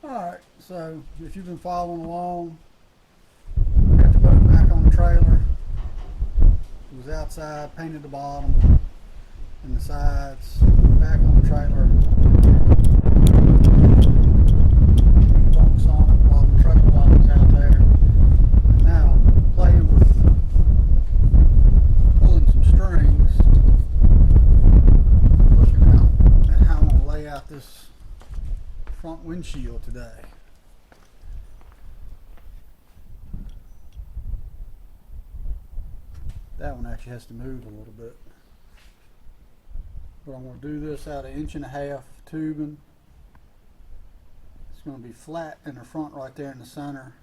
Alright, so if you've been following along, got the boat back on the trailer. It was outside, painted the bottom and the sides, back on the trailer. Bunks on it while the trailer was out there. And now playing with pulling some strings, looking at how I'm going to lay out this front windshield today. That one actually has to move a little bit. But I'm going to do this out of 1.5 inch tubing. It's going to be flat in the front right there in the center.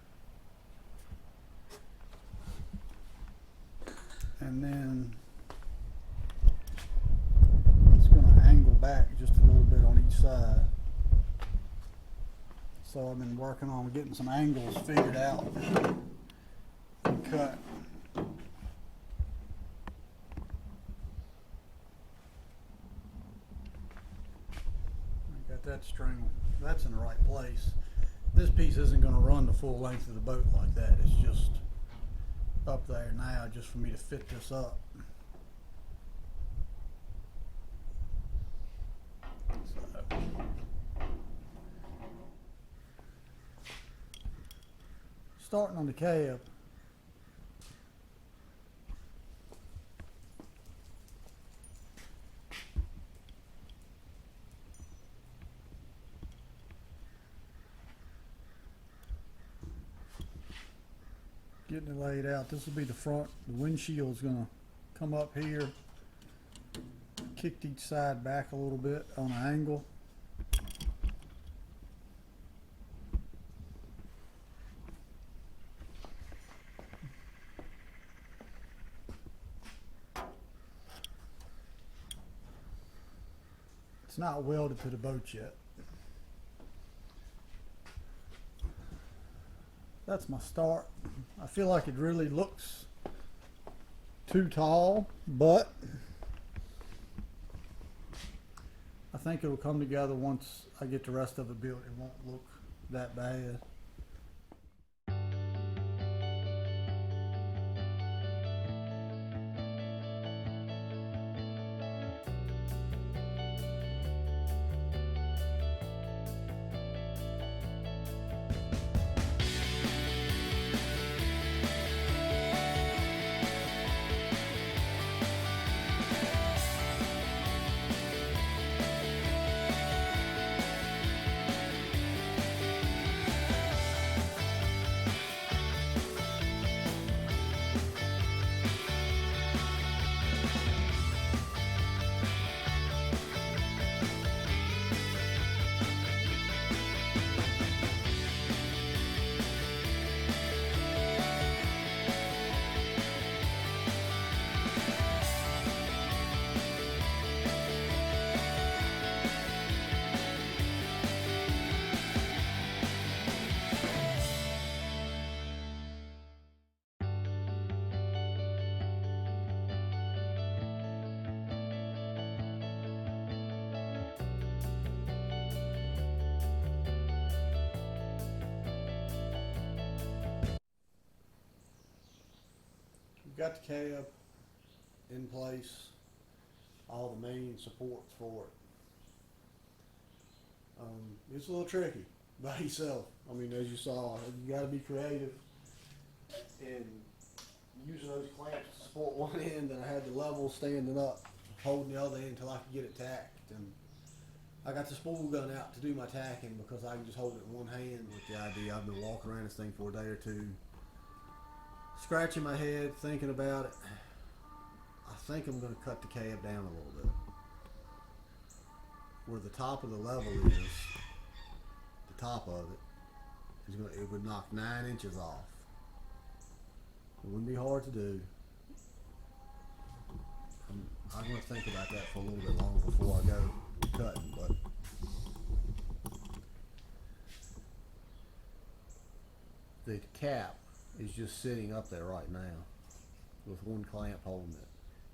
And then it's going to angle back just a little bit on each side. So I've been working on getting some angles figured out and cut. I got that string, that's in the right place. This piece isn't going to run the full length of the boat like that. It's just up there now just for me to fit this up. So, starting on the cab, getting it laid out. This will be the front. The windshield is going to come up here, kicked each side back a little bit on an angle. It's not welded to the boat yet. That's my start. I feel like it really looks too tall, but I think it'll come together once I get the rest of it built. It won't look that bad. We've got the cab in place, all the main supports for it. It's a little tricky by yourself. I mean, as you saw, you got to be creative and using those clamps to support one end, and I had the level standing up, holding the other end until I could get it tacked. And I got the spool gun out to do my tacking because I can just hold it in one hand with the idea. I've been walking around this thing for a day or two, scratching my head, thinking about it. I think I'm going to cut the cab down a little bit. Where the top of the level is, the top of it, it would knock 9 inches off. It wouldn't be hard to do. I'm going to think about that for a little bit longer before I go cutting, but the cap is just sitting up there right now with one clamp holding it,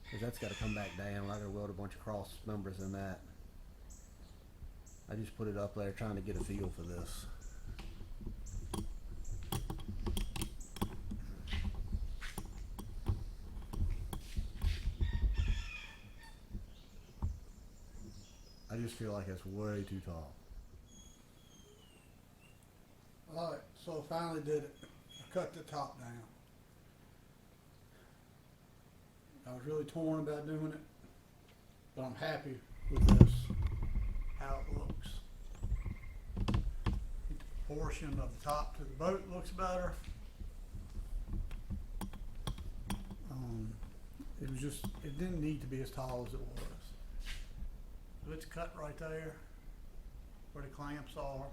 because that's got to come back down. I got to weld a bunch of cross members in that. I just put it up there trying to get a feel for this. just feel like it's way too tall. Alright, so I finally did it. I cut the top down. I was really torn about doing it, but I'm happy with this, how it looks. The portion of the top to the boat looks better. It didn't need to be as tall as it was. So it's cut right there where the clamps are.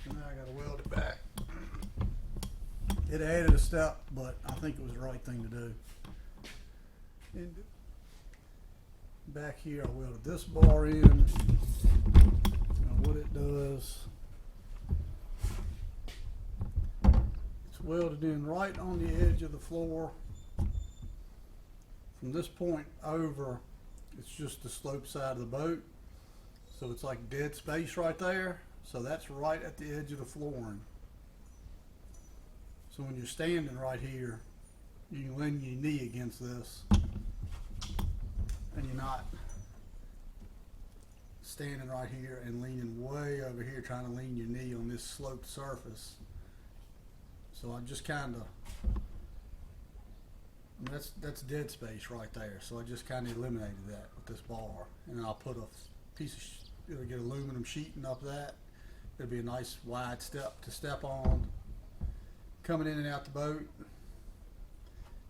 So now I gotta weld it back. It added a step, but I think it was the right thing to do. And back here I welded this bar in. Now what it does, it's welded in right on the edge of the floor. From this point over, it's just the slope side of the boat. So it's like dead space right there. So that's right at the edge of the flooring. So when you're standing right here, you can lean your knee against this, and you're not standing right here and leaning way over here trying to lean your knee on this sloped surface. So I just kind of, that's dead space right there. So I just kind of eliminated that with this bar, and I'll put a piece of, it'll get aluminum sheeting up that. It'll be a nice wide step to step on coming in and out the boat,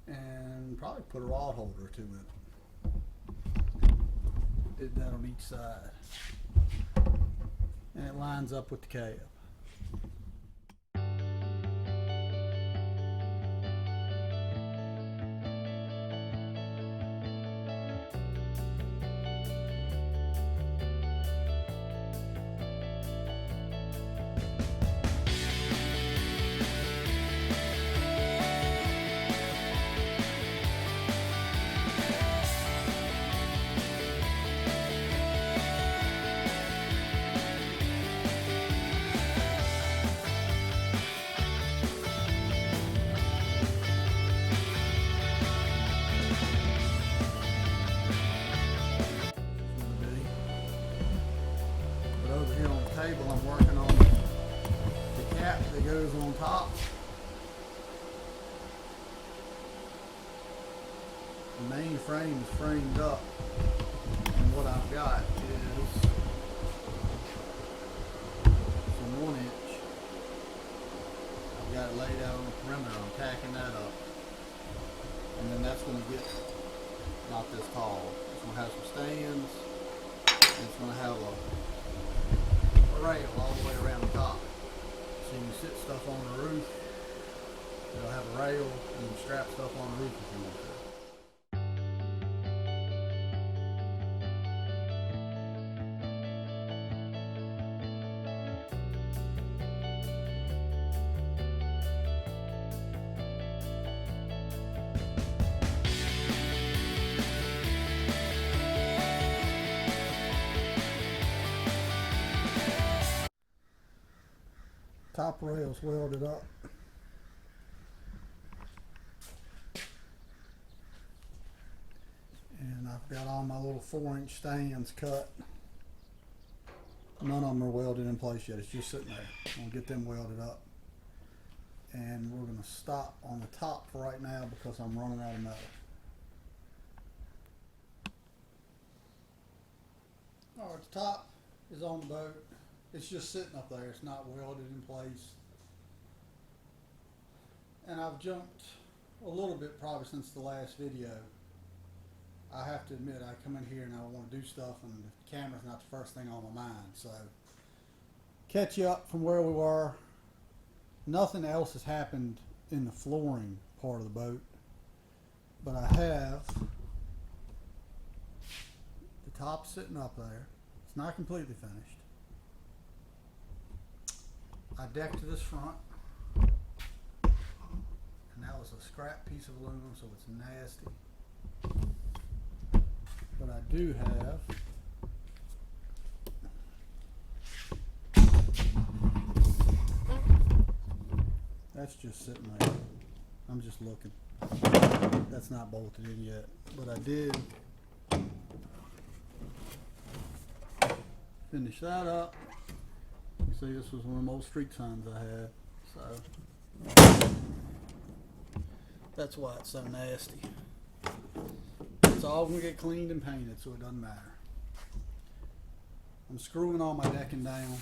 and probably put a rod holder to it. Did that on each side, and it lines up with the cab. I'm working on the cap that goes on top. The main frame is framed up, and what I've got is some 1 inch. I've got it laid out on the perimeter. I'm tacking that up, and then that's going to get not this tall. It's going to have some stands, and it's going to have a rail all the way around the top, so you can sit stuff on the roof. It'll have a rail, and you can strap stuff on the roof if you want to. Top rail's welded up. And I've got all my little 4-inch stands cut. None of them are welded in place yet. It's just sitting there. I'm going to get them welded up. And we're going to stop on the top for right now because I'm running out of metal. Alright, the top is on the boat. It's just sitting up there. It's not welded in place. And I've jumped a little bit probably since the last video. I have to admit, I come in here and I want to do stuff, and the camera's not the first thing on my mind. So, catch you up from where we were. Nothing else has happened in the flooring part of the boat. But I have the top sitting up there. It's not completely finished. I decked this front, and that was a scrap piece of aluminum, so it's nasty. But I do have that's just sitting there. I'm just looking. That's not bolted in yet, but I did Finish that up. You see, this was one of the old street signs I had, so that's why it's so nasty. It's all gonna get cleaned and painted, so it doesn't matter. I'm screwing all my decking down.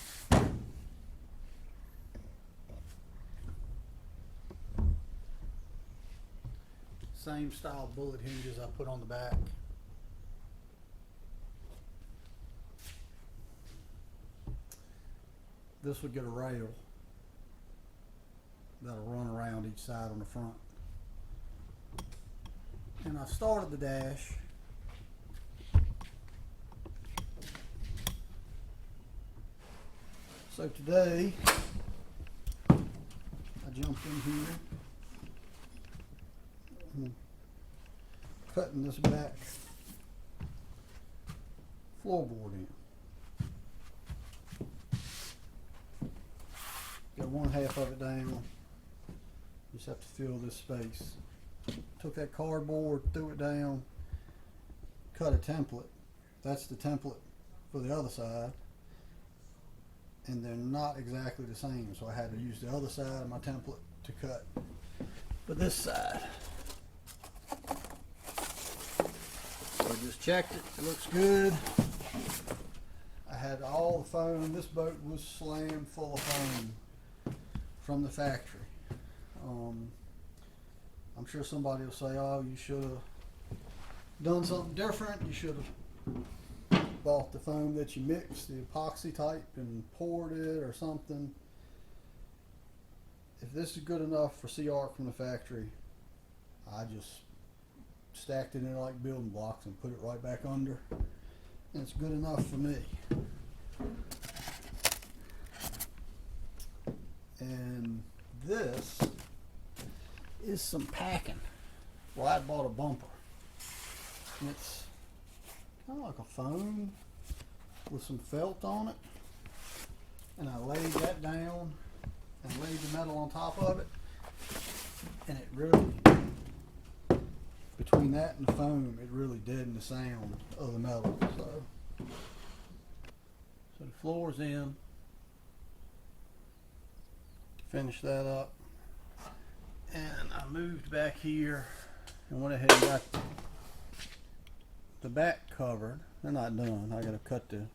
Same style bullet hinges I put on the back. This would get a rail that'll run around each side on the front. And I started the dash. So today, I jumped in here, and cutting this back floorboard in. Got one half of it down. Just have to fill this space. Took that cardboard, threw it down, cut a template. That's the template for the other side. And they're not exactly the same, so I had to use the other side of my template to cut for this side. So I just checked it, it looks good. I had all the foam. This boat was slammed full of foam from the factory. I'm sure somebody will say, oh, you should have done something different. You should have bought the foam that you mixed, the epoxy type, and poured it or something. If this is good enough for CR from the factory, I just stacked it in like building blocks and put it right back under. And it's good enough for me. And this is some packing. Well, I bought a bumper. And it's kind of like a foam with some felt on it. And I laid that down and laid the metal on top of it. And it really, between that and the foam, it really deadened the sound of the metal. So the floor's in. Finish that up. And I moved back here and went ahead and got the back covered. They're not done. I gotta cut the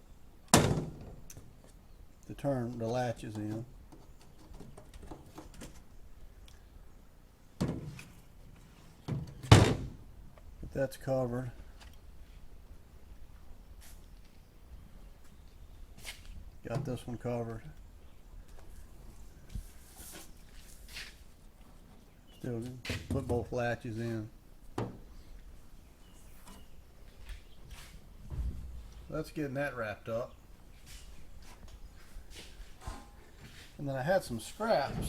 latches in. But that's covered. Got this one covered. Still put both latches in. That's getting that wrapped up. And then I had some scraps.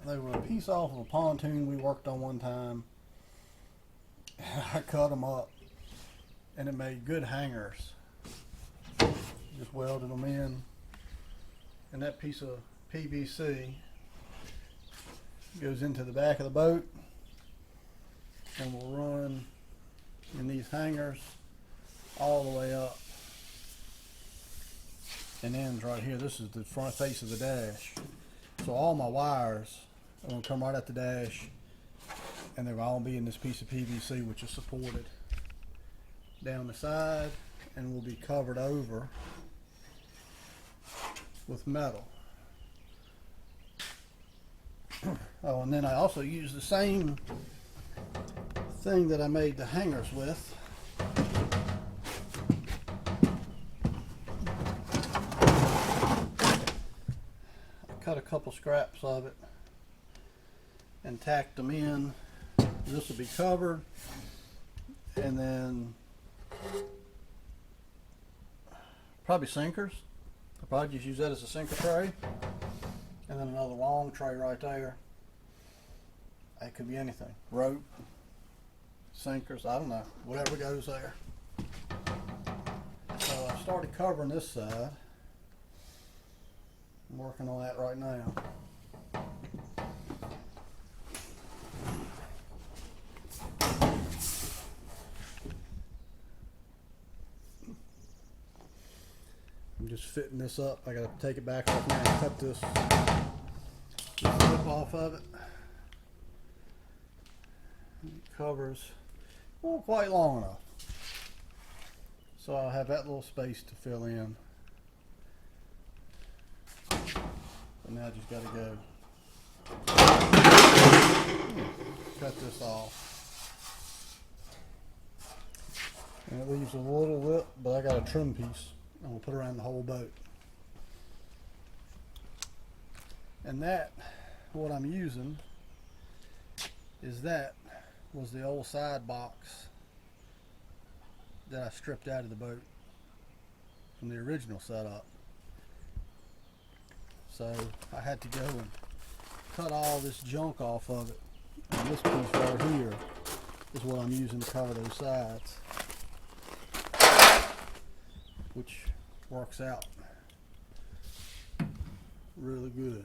They were a piece off of a pontoon we worked on one time. I cut them up and it made good hangers. Just welded them in. And that piece of PVC goes into the back of the boat and will run in these hangers all the way up and ends right here. This is the front face of the dash. So all my wires are going to come right at the dash and they'll all be in this piece of PVC, which is supported down the side and will be covered over with metal. Oh, and then I also use the same thing that I made the hangers with. I cut a couple scraps of it and tacked them in. This will be covered, and then probably sinkers. I'll probably just use that as a sinker tray. And then another long tray right there. It could be anything. Rope, sinkers, I don't know. Whatever goes there. So I started covering this side. I'm working on that right now. I'm just fitting this up. I gotta take it back off now and cut this lip off of it. It covers quite long enough. So I'll have that little space to fill in. And now I just gotta go cut this off. And it leaves a little lip, but I got a trim piece I'm gonna put around the whole boat. And that, what I'm using, was the old side box that I stripped out of the boat from the original setup. So I had to go and cut all this junk off of it. And this piece right here is what I'm using to cover those sides, which works out really good.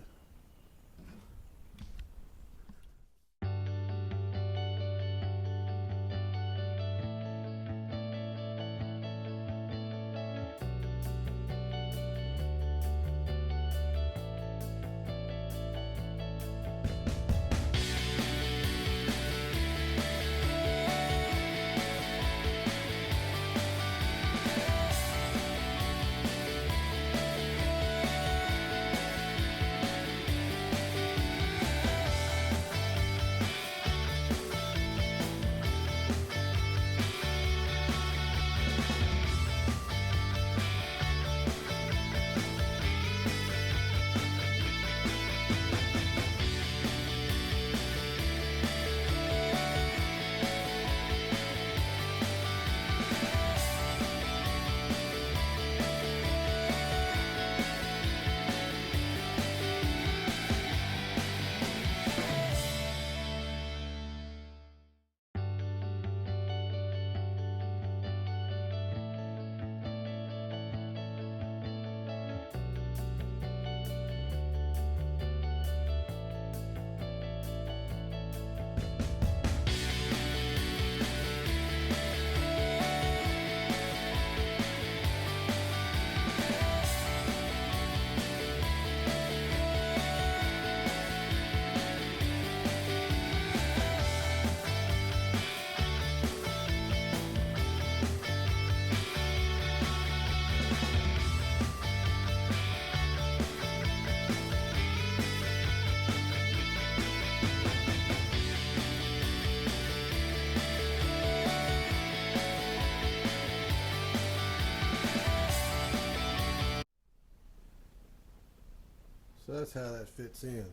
So that's how that fits in.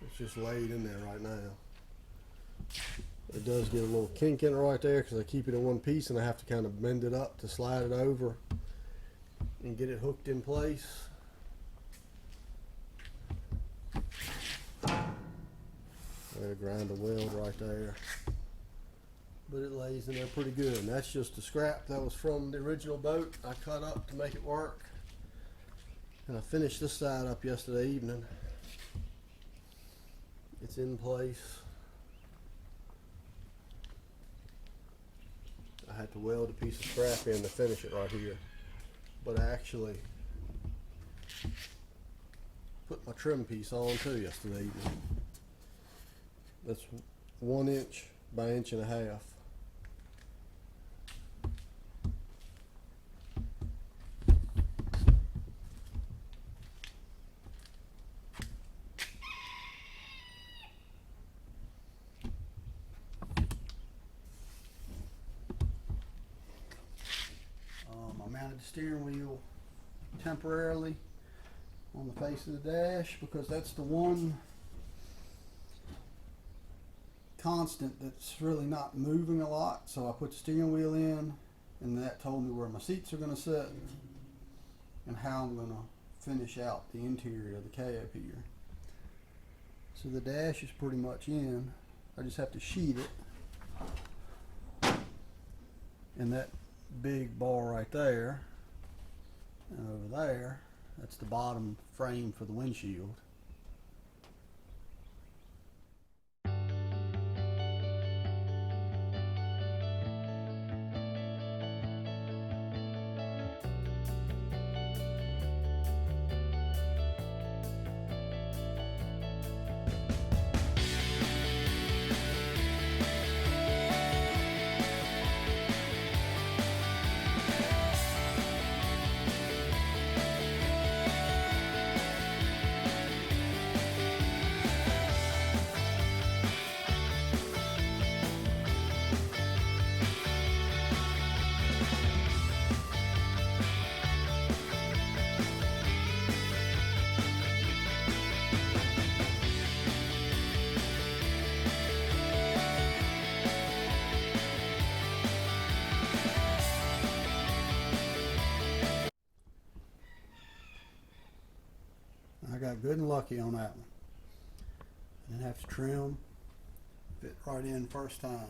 It's just laid in there right now. It does get a little kink in it right there because I keep it in one piece and I have to kind of bend it up to slide it over and get it hooked in place. I gotta grind a weld right there. But it lays in there pretty good. And that's just a scrap that was from the original boat I cut up to make it work. And I finished this side up yesterday evening. It's in place. I had to weld a piece of scrap in to finish it right here. But I actually put my trim piece on too yesterday evening. That's 1 inch by 1.5 inches. I mounted the steering wheel temporarily on the face of the dash because that's the one constant that's really not moving a lot. So I put the steering wheel in, and that told me where my seats are going to sit and how I'm going to finish out the interior of the cab here. So the dash is pretty much in. I just have to sheet it, and that big bar right there and over there, that's the bottom frame for the windshield. I got good and lucky on that one. I didn't have to trim. Fit right in first time.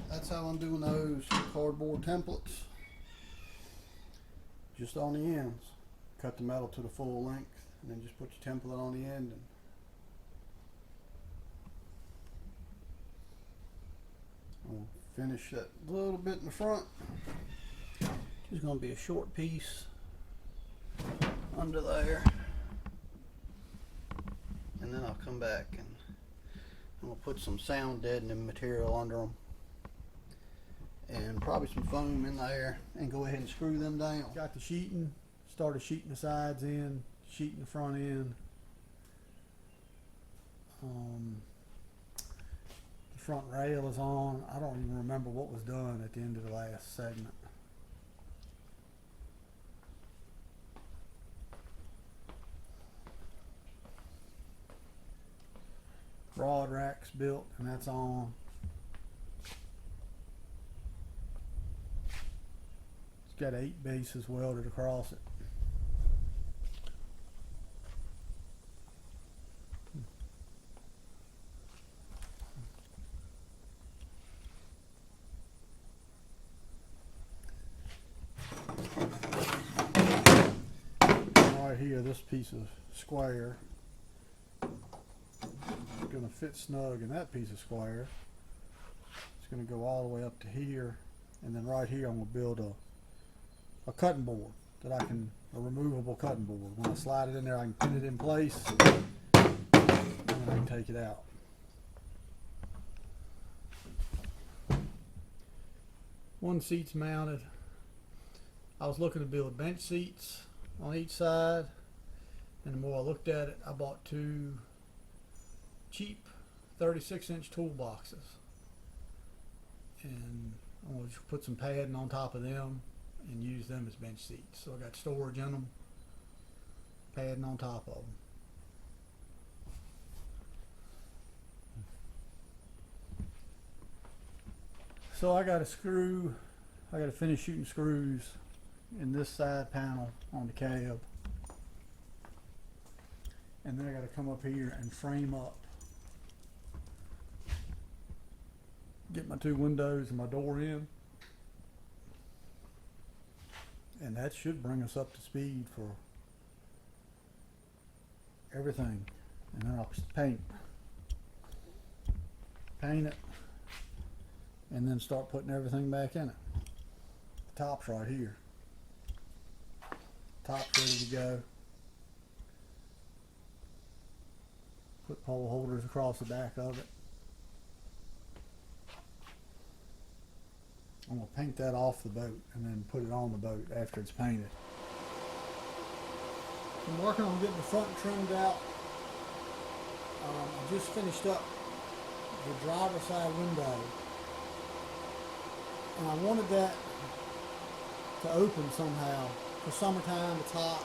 That's how I'm doing those cardboard templates. Just on the ends. Cut the metal to the full length and then just put your template on the end. And I'll finish that little bit in the front. Just going to be a short piece under there. And then I'll come back and I'm going to put some sound deadening material under them. And probably some foam in there and go ahead and screw them down. Got the sheeting, started sheeting the sides in, sheeting the front end. The front rail is on. I don't even remember what was done at the end of the last segment. Rod rack's built and that's on. Got 8 bases welded across it. Right here, this piece of square is going to fit snug in that piece of square. It's going to go all the way up to here, and then right here I'm going to build a cutting board that I can, a removable cutting board. When I slide it in there, I can pin it in place and then I can take it out. One seat's mounted. I was looking to build bench seats on each side, and the more I looked at it, I bought 2 cheap 36-inch toolboxes, and I'm going to put some padding on top of them and use them as bench seats. So I got storage in them, padding on top of them. So I got to finish shooting screws in this side panel on the cab, and then I got to come up here and frame up, get my 2 windows and my door in. And that should bring us up to speed for everything. And then I'll paint it, and then start putting everything back in it. The top's right here. Top's ready to go. Put pole holders across the back of it. I'm going to paint that off the boat and then put it on the boat after it's painted. I'm working on getting the front trimmed out. I just finished up the driver's side window, and I wanted that to open somehow. For summertime, the top,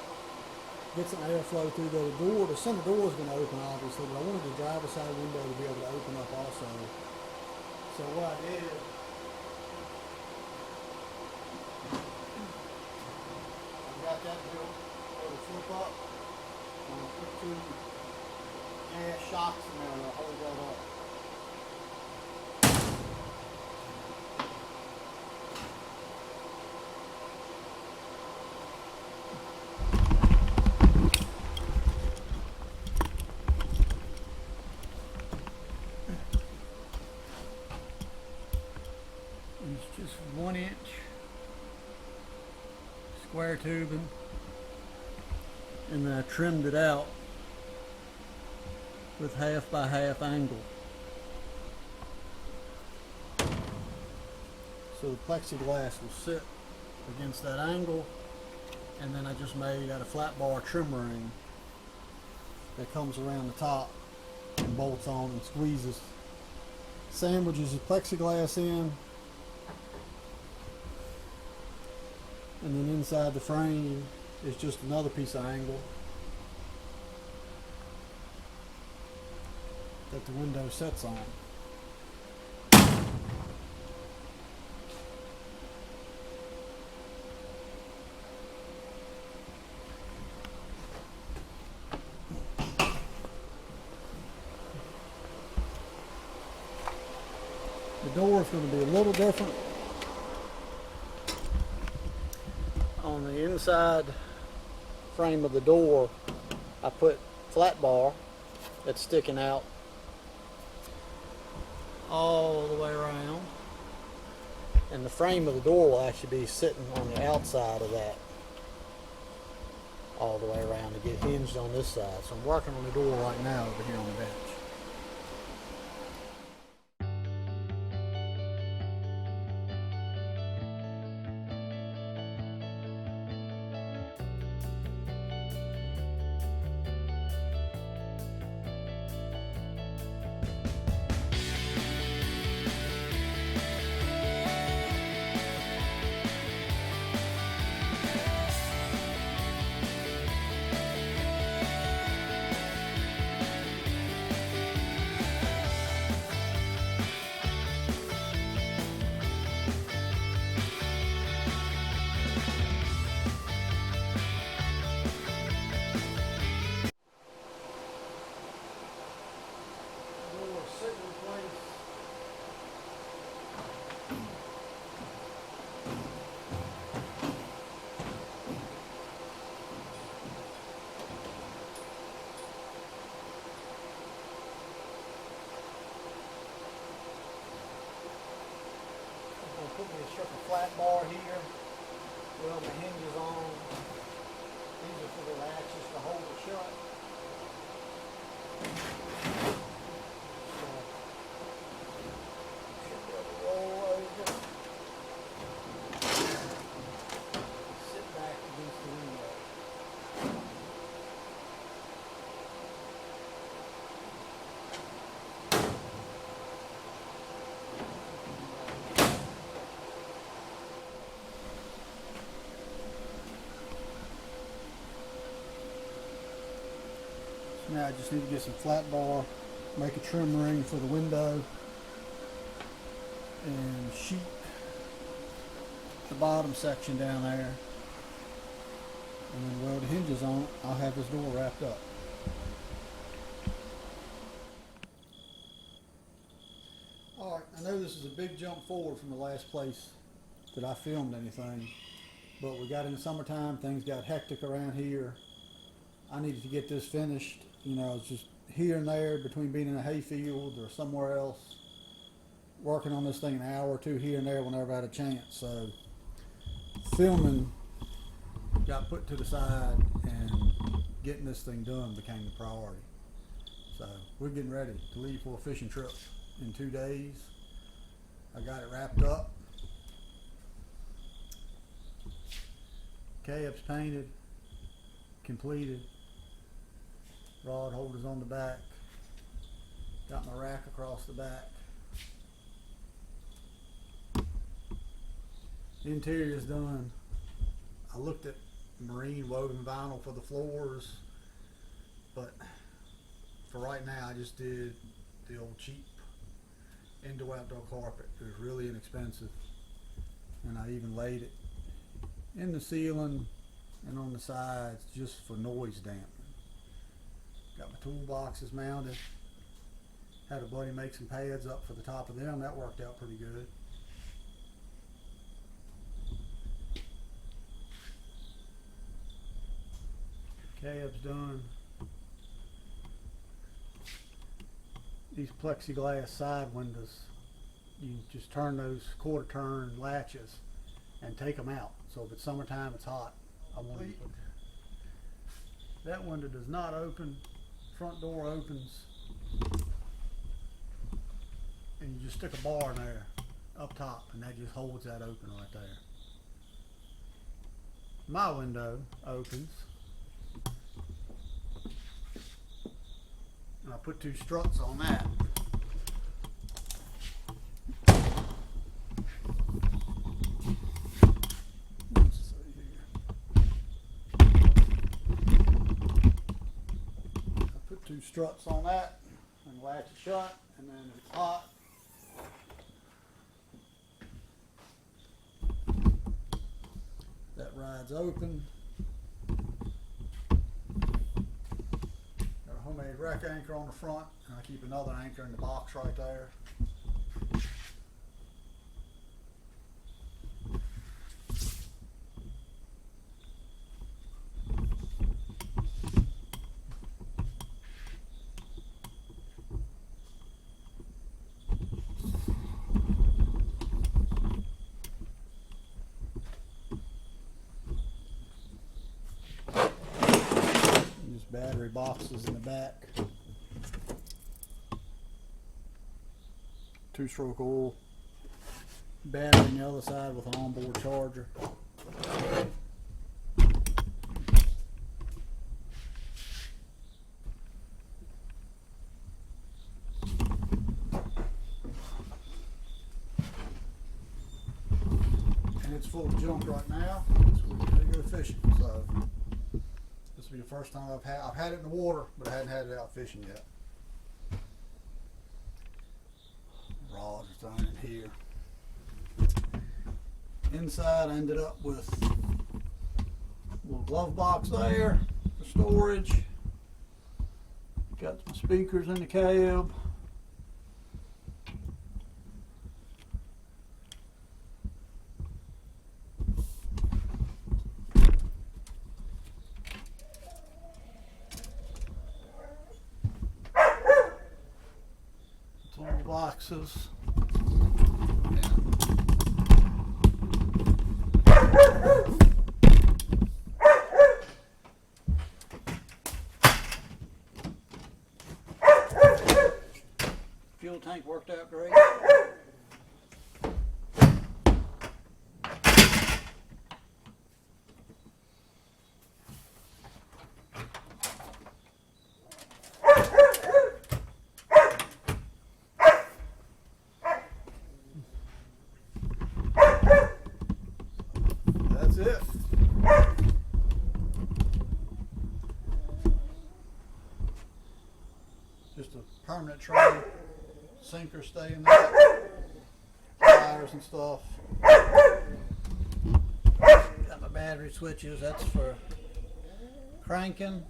get some airflow through the door. The center door is going to open obviously, but I wanted the driver's side window to be able to open up also. So what I did, got that built for the flip up. I'm going to put 2 gas shocks in there to hold that up. It's just 1 inch square tubing, and then I trimmed it out with 1/2 by 1/2 angle. So the plexiglass will sit against that angle, and then I just made out of flat bar trim ring that comes around the top and bolts on and squeezes, sandwiches the plexiglass in. And then inside the frame is just another piece of angle that the window sets on. The door is going to be a little different. On the inside frame of the door, I put flat bar that's sticking out all the way around, and the frame of the door will actually be sitting on the outside of that all the way around to get hinged on this side. So I'm working on the door right now over here on the bench. Put me a strip of flat bar here, weld the hinges on. These are for the latches to hold it shut. So, should be able to roll over. Sit back against the window. Now I just need to get some flat bar, make a trim ring for the window, and sheet the bottom section down there, and then weld the hinges on it. I'll have this door wrapped up. Alright, I know this is a big jump forward from the last place that I filmed anything, but we got in the summertime, things got hectic around here. I needed to get this finished. You know, it's just here and there between being in a hayfield or somewhere else, working on this thing an hour or two here and there whenever I had a chance. So filming got put to the side, and getting this thing done became the priority. So we're getting ready to leave for a fishing trip in 2 days. I got it wrapped up. Cabs painted, completed. Rod holders on the back. Got my rack across the back. The interior is done. I looked at marine woven vinyl for the floors, but for right now I just did the old cheap indoor-outdoor carpet. It was really inexpensive, and I even laid it in the ceiling and on the sides just for noise dampening. Got my toolboxes mounted. Had a buddy make some pads up for the top of them. That worked out pretty good. Cab's done. These plexiglass side windows, you just turn those quarter turn latches and take them out. So if it's summertime, it's hot. I want to put that window does not open. Front door opens, and you just stick a bar in there up top, and that just holds that open right there. My window opens, and I put 2 struts on that. Struts on that, and and latch it shut, and then if it's hot, that ride's open. Got a homemade rack anchor on the front, and I keep another anchor in the box right there. Battery boxes in the back. 2-stroke oil. Battery on the other side with an onboard charger. And it's full of junk right now, so we're gonna go fishing. So this will be the first time I've had it in the water, but I hadn't had it out fishing yet. Rods are thrown in here. Inside, I ended up with a little glove box there for storage. Got my speakers in the cab. Boxes. Fuel tank worked out great. That's it. Just a permanent tray, sinker stay in there, wires and stuff. Got my battery switches, that's for cranking.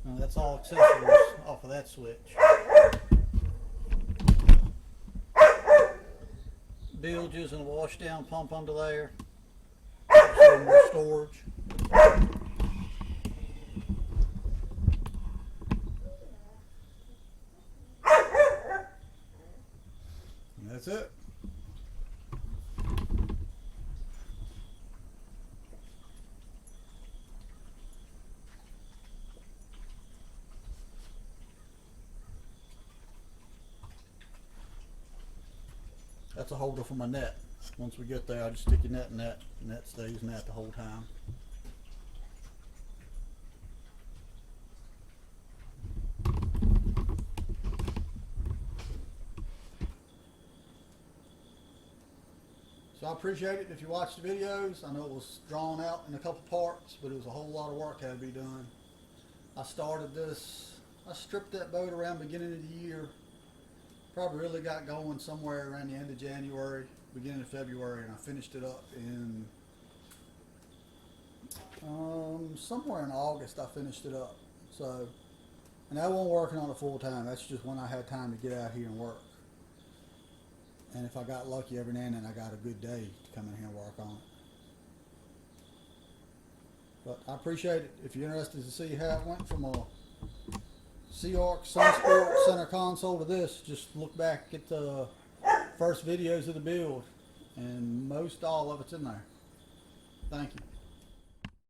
And that's all accessories off of that switch. Bilges and a wash down pump under there. Some more storage. And that's it. That's a holder for my net. Once we get there, I just stick your net in that, and that stays in that the whole time. So I appreciate it if you watch the videos. I know it was drawn out in a couple parts, but it was a whole lot of work had to be done. I started this, I stripped that boat around the beginning of the year. Probably really got going somewhere around the end of January, beginning of February, and I finished it up in somewhere in August. I finished it up. So, and I wasn't working on it full time. That's just when I had time to get out here and work. And if I got lucky every now and then, I got a good day to come in here and work on it. But I appreciate it. If you're interested to see how it went from a Sea Arc Sunsport center console to this, just look back at the first videos of the build, and most all of it's in there. Thank you.